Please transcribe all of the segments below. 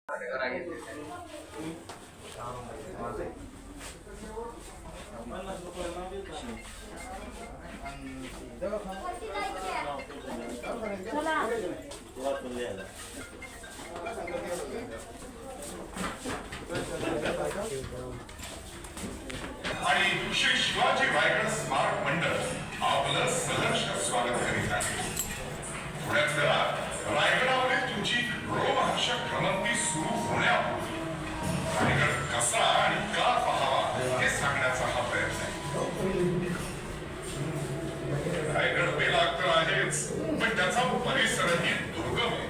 आणि श्री शिवाजी रायगड स्मारक मंडळ आपलं सहर्ष स्वागत करीत आहे. थोड्याच वेळात रायगडावरील तुमची रोमहर्षक भ्रमंती सुरू होण्यापूर्वी रायगड कसा आणि का पाहावा हे सांगण्याचा हा प्रयत्न आहे. रायगड बेलाग तर आहेच, पण त्याचा परिसरही दुर्गम आहे.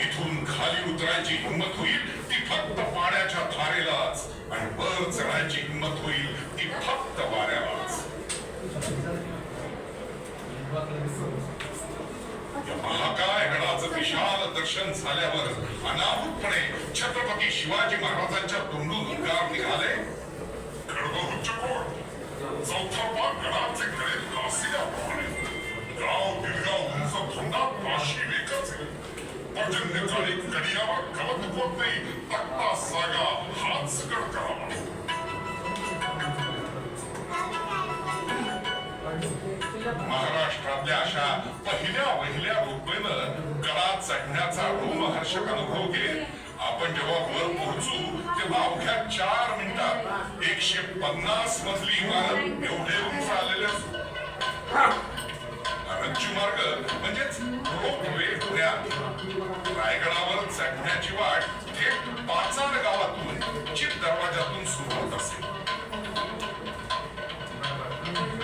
इथून खाली उतरायची हिंमत होईल ती फक्त पाण्याच्या धारेलाच, आणि वर चढायची हिंमत होईल ती फक्त वाऱ्यालाच. या महाकाय गडाचं विशाल दर्शन झाल्यावर अनाहूतपणे छत्रपती शिवाजी महाराजांच्या तोंडून उद्गार निघाले, गडबहुच्च कोण चौथा पाक गडाचे कडे कासिया पाहणे, गाव गिरगाव उंच धुंदात पाशी वेकच पर्जन्यकाळी कडियावर कवत होत नाही, तक्ता सागा हाच गड करावा. महाराष्ट्रातल्या अशा पहिल्या वहिल्या रोपवेनं गडात चढण्याचा रोमहर्षक अनुभव घेत आपण जेव्हा वर पोहोचू तेव्हा अवघ्या 4 मिनिटात 150 मजली इमारत एवढे उंच आलेले असतो. रज्जू मार्ग म्हणजेच रोपवे पुण्यात रायगडावर चढण्याची वाट थेट पाचाड गावातून चित दरवाजातून सुरू होत असे.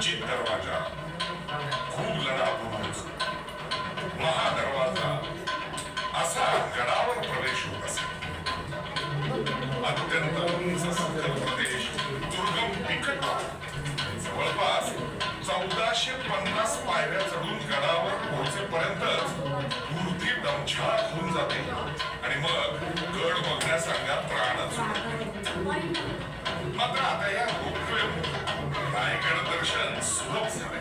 चित दरवाजा खूप लढापूर्वक महादरवाजा असा गडावर प्रवेश होत असे. अत्यंत उंच सखल प्रदेश, दुर्गम बिकट जवळपास 1450 पायऱ्या चढून गडावर पोहोचेपर्यंतच मूर्ती दमछाक होऊन जाते आणि मग गड बघण्यास अंगात प्राणच उडतो. मात्र आता या रोपवे रायगड दर्शन सुलभ झाले.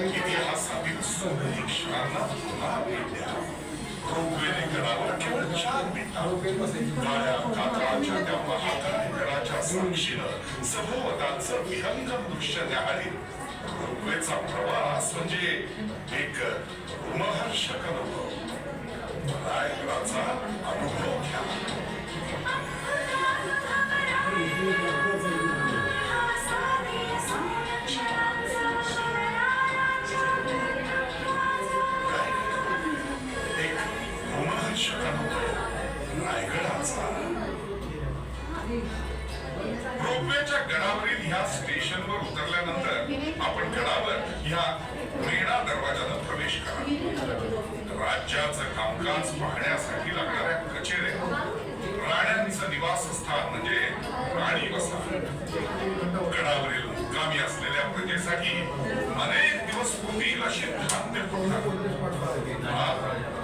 इतिहासातील सोनेरी क्षणांना पुन्हा भेट द्या. रोपवेने गडावर केवळ 4 मिनिटात काळ्या कातळाच्या त्या महाकाय गडाच्या साक्षीनं सभोवतालचं विहंगम दृश्य न्याहाळी. रोपवेचा प्रवास म्हणजे एक रोमहर्षक अनुभव. रायगडाचा अनुभव घ्या. रोपवेच्या गडावरील ह्या स्टेशनवर उतरल्यानंतर आपण गडावर ह्या मेणा दरवाजानं प्रवेश करा. राज्याचं कामकाज पाहण्यासाठी लागणाऱ्या कचेऱ्या, राण्यांचं निवासस्थान म्हणजे राणी वसा, गडावरील मुक्कामी असलेल्या प्रजेसाठी अनेक दिवस पुरतील अशी धान्य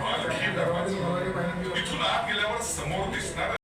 पालखी दरवाजा. इथून आत गेल्यावर समोर दिसणार